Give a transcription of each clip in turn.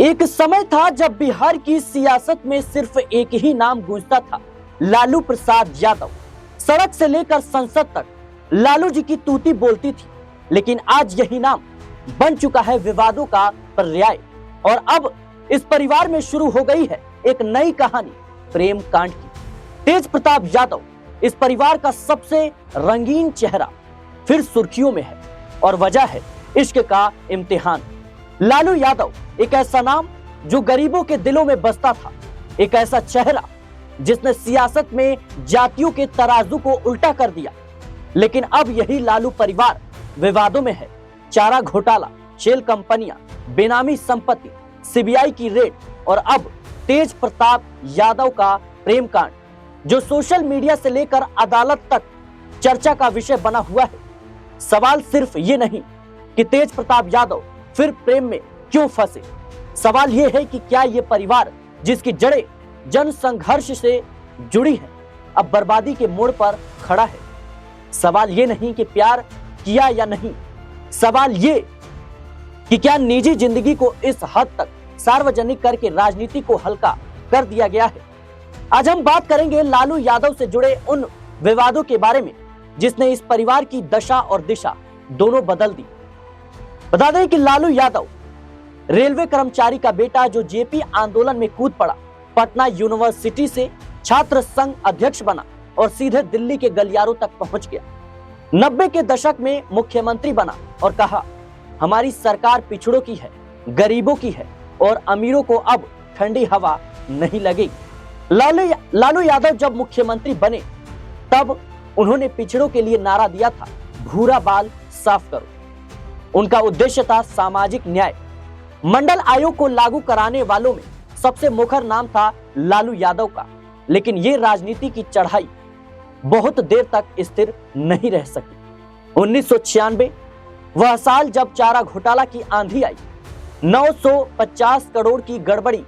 एक समय था जब बिहार की सियासत में सिर्फ एक ही नाम गूंजता था, लालू प्रसाद यादव। सड़क से लेकर संसद तक लालू जी की तूती बोलती थी। लेकिन आज यही नाम बन चुका है विवादों का पर्याय। और अब इस परिवार में शुरू हो गई है एक नई कहानी, प्रेम कांड की। तेज प्रताप यादव इस परिवार का सबसे रंगीन चेहरा फिर सुर्खियों में है, और वजह है इश्क का इम्तिहान। लालू यादव एक ऐसा नाम जो गरीबों के दिलों में बसता था, एक ऐसा चेहरा जिसने सियासत में जातियों के तराजू को उल्टा कर दिया। लेकिन अब यही लालू परिवार विवादों में है। चारा घोटाला, शेल कंपनियां, बेनामी संपत्ति, सीबीआई की रेड और अब तेज प्रताप यादव का प्रेम कांड, जो सोशल मीडिया से लेकर अदालत तक चर्चा का विषय बना हुआ है। सवाल सिर्फ ये नहीं कि तेज प्रताप यादव फिर प्रेम में क्यों फंसे, सवाल यह है कि क्या यह परिवार जिसकी जड़ें जन संघर्ष से जुड़ी है, अब बर्बादी के मोड़ पर खड़ा है। सवाल यह नहीं कि प्यार किया या नहीं, सवाल यह कि क्या निजी जिंदगी को इस हद तक सार्वजनिक करके राजनीति को हल्का कर दिया गया है। आज हम बात करेंगे लालू यादव से जुड़े उन विवादों के बारे में जिसने इस परिवार की दशा और दिशा दोनों बदल दी। बता दें कि लालू यादव रेलवे कर्मचारी का बेटा जो जेपी आंदोलन में कूद पड़ा, पटना यूनिवर्सिटी से छात्र संघ अध्यक्ष बना और सीधे दिल्ली के गलियारों तक पहुंच गया। 90 के दशक में मुख्यमंत्री बना और कहा, हमारी सरकार पिछड़ों की है, गरीबों की है और अमीरों को अब ठंडी हवा नहीं लगेगी। लालू यादव जब मुख्यमंत्री बने तब उन्होंने पिछड़ों के लिए नारा दिया था, भूरा बाल साफ करो। उनका उद्देश्य था सामाजिक न्याय। मंडल आयोग को लागू कराने वालों में सबसे मुखर नाम था लालू यादव का। लेकिन ये राजनीति की चढ़ाई बहुत देर तक स्थिर नहीं रह सकी। 1996 वह साल जब चारा घोटाला की आंधी आई, 950 करोड़ की गड़बड़ी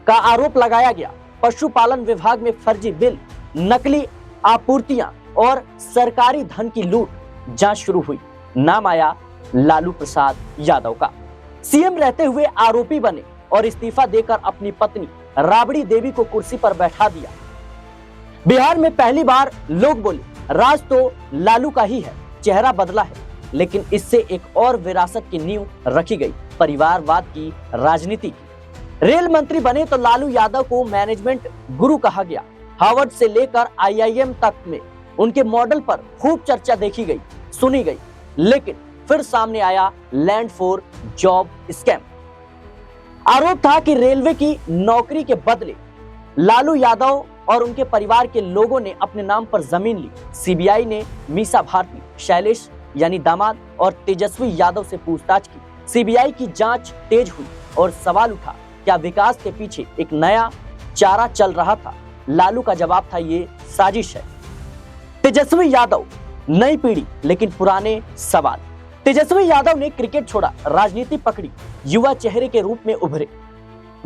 का आरोप लगाया गया। पशुपालन विभाग में फर्जी बिल, नकली आपूर्तियां और सरकारी धन की लूट जांच शुरू हुई। नाम आया लालू प्रसाद यादव का। सीएम रहते हुए आरोपी बने और इस्तीफा देकर अपनी पत्नी राबड़ी देवी को कुर्सी पर बैठा दिया। बिहार में पहली बार लोग बोले, राज तो लालू का ही है, चेहरा बदला है। लेकिन इससे एक और विरासत की नींव रखी गई, परिवारवाद की राजनीति की। रेल मंत्री बने तो लालू यादव को मैनेजमेंट गुरु कहा गया। हार्वर्ड से लेकर आईआईएम तक में उनके मॉडल पर खूब चर्चा देखी गई, सुनी गई। लेकिन फिर सामने आया लैंड फॉर जॉब स्कैम। आरोप था कि रेलवे की नौकरी के बदले लालू यादव और उनके परिवार के लोगों ने अपने नाम पर जमीन ली। सीबीआई ने मीसा भारती, शैलेश यानी दामाद और तेजस्वी यादव से पूछताछ की। सीबीआई की जांच तेज हुई और सवाल उठा, क्या विकास के पीछे एक नया चारा चल रहा था। लालू का जवाब था, ये साजिश है। तेजस्वी यादव नई पीढ़ी लेकिन पुराने सवाल। तेजस्वी यादव ने क्रिकेट छोड़ा, राजनीति पकड़ी, युवा चेहरे के रूप में उभरे।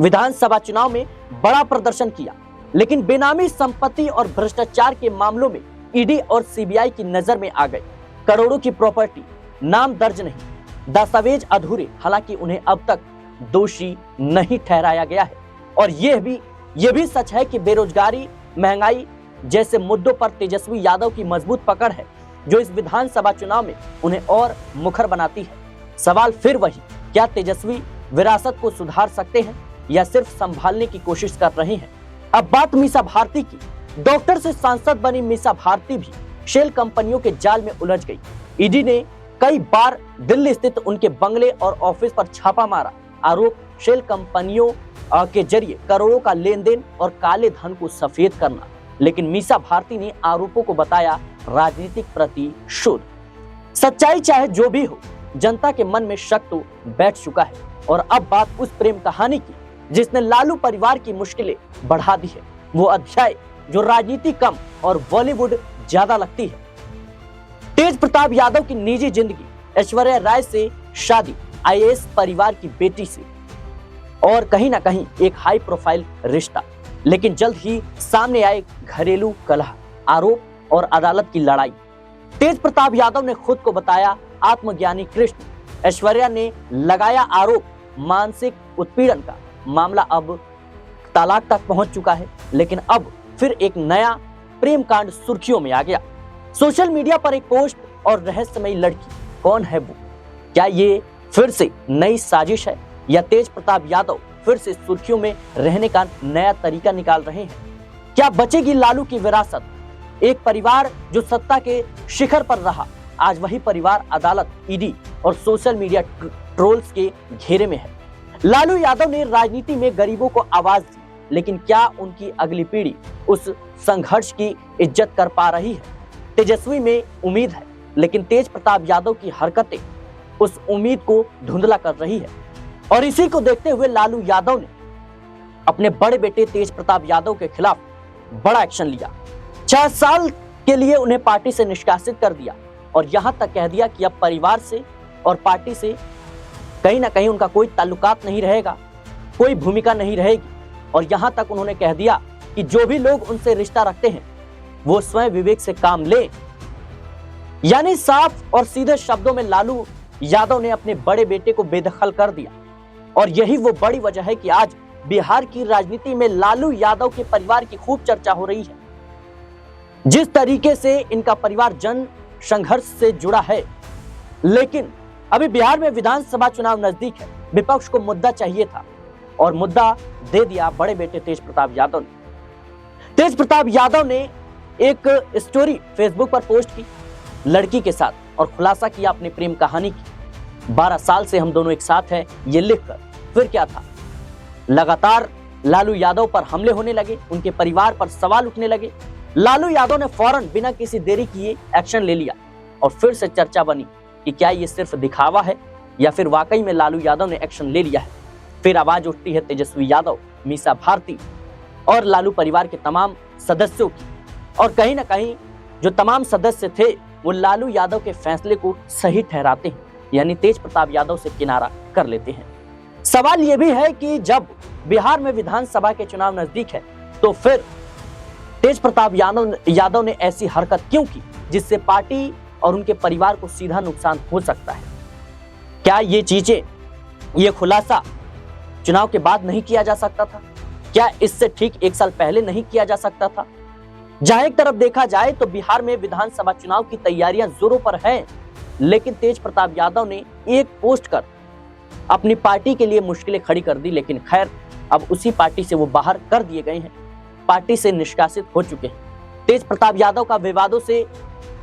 विधानसभा चुनाव में बड़ा प्रदर्शन किया, लेकिन बेनामी संपत्ति और भ्रष्टाचार के मामलों में ईडी और सीबीआई की नजर में आ गए। करोड़ों की प्रॉपर्टी, नाम दर्ज नहीं, दस्तावेज अधूरे। हालांकि उन्हें अब तक दोषी नहीं ठहराया गया है। और यह भी सच है कि बेरोजगारी, महंगाई जैसे मुद्दों पर तेजस्वी यादव की मजबूत पकड़ है, जो इस विधानसभा चुनाव में उन्हें और मुखर बनाती है। सवाल फिर वही, क्या तेजस्वी विरासत को सुधार सकते हैं या सिर्फ संभालने की कोशिश कर रहे हैं। अब बात मीसा भारती की। डॉक्टर से सांसद बनी मीसा भारती भी शेल कंपनियों के जाल में उलझ गई। ईडी ने कई बार दिल्ली स्थित उनके बंगले और ऑफिस पर छापा मारा। आरोप, शेल कंपनियों के जरिए करोड़ों का लेन देन और काले धन को सफेद करना। लेकिन मीसा भारती ने आरोपों को बताया राजनीतिक प्रतिशोध। सच्चाई चाहे जो भी हो, जनता के मन में शक तो बैठ चुका है। और अब बात उस प्रेम कहानी की जिसने लालू परिवार की मुश्किलें बढ़ा दी है। वो अध्याय जो राजनीति कम और बॉलीवुड ज्यादा लगती है। तेज प्रताप यादव की निजी जिंदगी, ऐश्वर्या राय से शादी, आईएएस परिवार की बेटी से, और कहीं ना कहीं एक हाई प्रोफाइल रिश्ता। लेकिन जल्द ही सामने आए घरेलू कलह, आरोप और अदालत की लड़ाई। तेज प्रताप यादव ने खुद को बताया आत्मज्ञानी कृष्ण। ऐश्वर्या ने लगाया आरोप मानसिक उत्पीड़न का। मामला अब तलाक तक पहुंच चुका है। लेकिन अब फिर एक नया प्रेम कांड सुर्खियों में आ गया। सोशल मीडिया पर एक पोस्ट और रहस्यमयी लड़की, कौन है वो? क्या ये फिर से नई साजिश है या तेज प्रताप यादव फिर से सुर्खियों में रहने का नया तरीका निकाल रहे हैं? क्या बचेगी लालू की विरासत? एक परिवार जो सत्ता के शिखर पर रहा, आज वही परिवार अदालत, ईडी और सोशल मीडिया ट्रोल्स के घेरे में है। लालू यादव ने राजनीति में गरीबों को आवाज दी, लेकिन क्या उनकी अगली पीढ़ी उस संघर्ष की इज्जत कर पा रही है? तेजस्वी में उम्मीद है, लेकिन तेज प्रताप यादव की हरकतें उस उम्मीद को धुंधला कर रही है। और इसी को देखते हुए लालू यादव ने अपने बड़े बेटे तेज प्रताप यादव के खिलाफ बड़ा एक्शन लिया। 6 साल के लिए उन्हें पार्टी से निष्कासित कर दिया और यहां तक कह दिया कि अब परिवार से और पार्टी से कहीं ना कहीं उनका कोई ताल्लुकात नहीं रहेगा, कोई भूमिका नहीं रहेगी। और यहां तक उन्होंने कह दिया कि जो भी लोग उनसे रिश्ता रखते हैं वो स्वयं विवेक से काम ले। यानी साफ और सीधे शब्दों में लालू यादव ने अपने बड़े बेटे को बेदखल कर दिया। और यही वो बड़ी वजह है कि आज बिहार की राजनीति में लालू यादव के परिवार की खूब चर्चा हो रही है। जिस तरीके से इनका परिवार जन संघर्ष से जुड़ा है, लेकिन अभी बिहार में विधानसभा चुनाव नजदीक है। विपक्ष को मुद्दा चाहिए था और मुद्दा दे दिया बड़े बेटे तेज प्रताप यादव ने। तेज प्रताप यादव ने एक स्टोरी फेसबुक पर पोस्ट की लड़की के साथ और खुलासा किया अपनी प्रेम कहानी की। 12 साल से हम दोनों एक साथ हैं, ये लिखकर फिर क्या था, लगातार लालू यादव पर हमले होने लगे, उनके परिवार पर सवाल उठने लगे। लालू यादव ने फौरन बिना किसी देरी किए एक्शन ले लिया और फिर से चर्चा बनी कि क्या ये सिर्फ दिखावा है या फिर वाकई में लालू यादव ने एक्शन ले लिया है। फिर आवाज उठती है तेजस्वी यादव, मीसा भारती और लालू परिवार के तमाम सदस्यों की। और कहीं ना कहीं जो तमाम सदस्य थे वो लालू यादव के फैसले को सही ठहराते हैं, यानी तेज प्रताप यादव से किनारा कर लेते हैं। सवाल यह भी है कि जब बिहार में विधानसभा के चुनाव नजदीक है तो फिर तेज प्रताप यादव ने ऐसी हरकत क्यों की जिससे पार्टी और उनके परिवार को सीधा नुकसान हो सकता है? क्या ये चीजें, ये खुलासा चुनाव के बाद नहीं किया जा सकता था? क्या इससे ठीक 1 साल पहले नहीं किया जा सकता था? जहां एक तरफ देखा जाए तो बिहार में विधानसभा चुनाव की तैयारियां जोरों पर हैं, लेकिन तेज प्रताप यादव ने एक पोस्ट कर अपनी पार्टी के लिए मुश्किलें खड़ी कर दी। लेकिन खैर, अब उसी पार्टी से वो बाहर कर दिए गए हैं, पार्टी से निष्कासित हो चुके हैं। तेज प्रताप यादव का विवादों से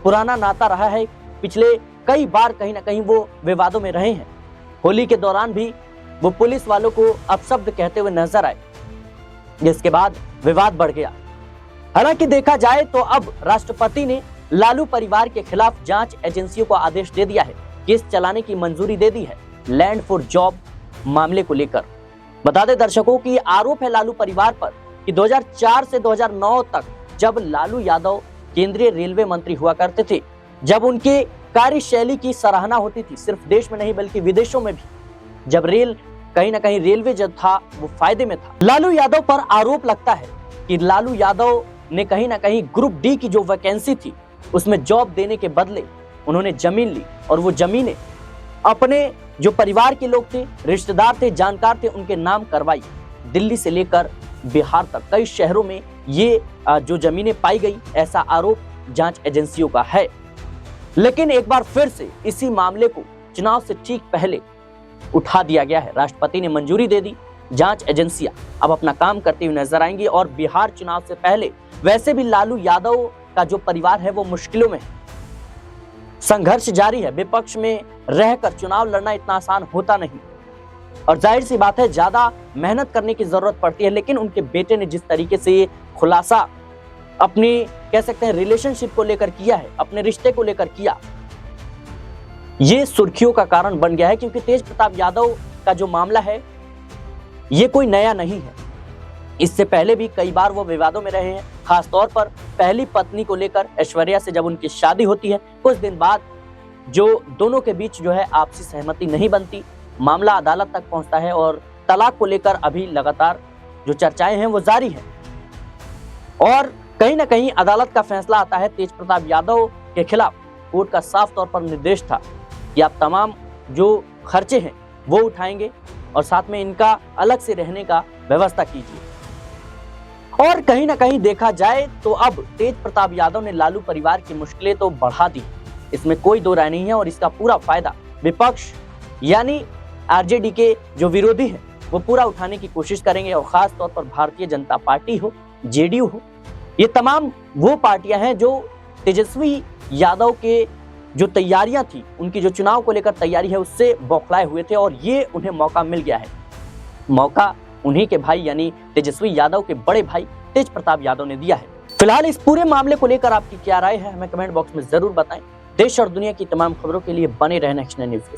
पुराना नाता रहा है, पिछले कई बार कहीं ना कहीं वो विवादों में रहे हैं। होली के दौरान भी वो पुलिस वालों को अपशब्द कहते हुए नजर आए, जिसके बाद विवाद बढ़ गया। हालांकि देखा जाए तो अब राष्ट्रपति ने लालू परिवार के खिलाफ जांच एजेंसियों को आदेश दे दिया है, केस चलाने की मंजूरी दे दी है लैंड फॉर जॉब मामले को लेकर। बता दें दर्शकों की आरोप है लालू परिवार पर कि 2004 से 2009 तक जब लालू यादव केंद्रीय रेलवे मंत्री हुआ करते थे, जब उनके कार्यशैली की सराहना होती थी सिर्फ देश में नहीं बल्कि विदेशों में भी, जब कहीं ना कहीं रेलवे जब था वो फायदे में था। लालू यादव पर आरोप लगता है कि लालू यादव ने कहीं ना कहीं ग्रुप डी की जो वैकेंसी थी उसमें जॉब देने के बदले उन्होंने जमीन ली और वो जमीनें अपने जो परिवार के लोग थे, रिश्तेदार थे, जानकार थे, उनके नाम करवाई। दिल्ली से लेकर बिहार तक कई शहरों में ये जो जमीनें पाई गई, ऐसा आरोप जांच एजेंसियों का है। लेकिन एक बार फिर से इसी मामले को चुनाव से ठीक पहले उठा दिया गया है। राष्ट्रपति ने मंजूरी दे दी, जांच एजेंसियां अब अपना काम करती हुई नजर आएंगी। और बिहार चुनाव से पहले वैसे भी लालू यादव का जो परिवार है वो मुश्किलों में है, संघर्ष जारी है। विपक्ष में रहकर चुनाव लड़ना इतना आसान होता नहीं और जाहिर सी बात है ज्यादा मेहनत करने की जरूरत पड़ती है। लेकिन उनके बेटे ने जिस तरीके से ये खुलासा अपनी कह सकते हैं रिलेशनशिप को लेकर किया है, अपने रिश्ते को लेकर किया, ये सुर्खियों का कारण बन गया है। क्योंकि तेज प्रताप यादव का जो मामला है ये कोई नया नहीं है, इससे पहले भी कई बार वो विवादों में रहे हैं। खासतौर पर पहली पत्नी को लेकर ऐश्वर्या से जब उनकी शादी होती है, कुछ दिन बाद जो दोनों के बीच जो है आपसी सहमति नहीं बनती, मामला अदालत तक पहुंचता है और तलाक को लेकर अभी लगातार जो चर्चाएं हैं वो जारी हैं। और कहीं ना कहीं अदालत का फैसला आता है तेज प्रताप यादव के खिलाफ। कोर्ट का साफ तौर पर निर्देश था कि आप तमाम जो खर्चे हैं वो उठाएंगे और साथ में इनका अलग से रहने का व्यवस्था कीजिए। और कहीं ना कहीं देखा जाए तो अब तेज प्रताप यादव ने लालू परिवार की मुश्किलें तो बढ़ा दी, इसमें कोई दो राय नहीं है। और इसका पूरा फायदा विपक्ष यानी आरजेडी के जो विरोधी हैं वो पूरा उठाने की कोशिश करेंगे। और खास तौर पर भारतीय जनता पार्टी हो, जेडीयू हो, ये तमाम वो पार्टियां हैं जो तेजस्वी यादव के जो तैयारियां थी, उनकी जो चुनाव को लेकर तैयारी है, उससे बौखलाए हुए थे। और ये उन्हें मौका मिल गया है। मौका उन्हीं के भाई यानी तेजस्वी यादव के बड़े भाई तेज प्रताप यादव ने दिया है। फिलहाल इस पूरे मामले को लेकर आपकी क्या राय है, हमें कमेंट बॉक्स में जरूर बताएं। देश और दुनिया की तमाम खबरों के लिए बने रहें नेक्स्ट न्यूज़ के साथ।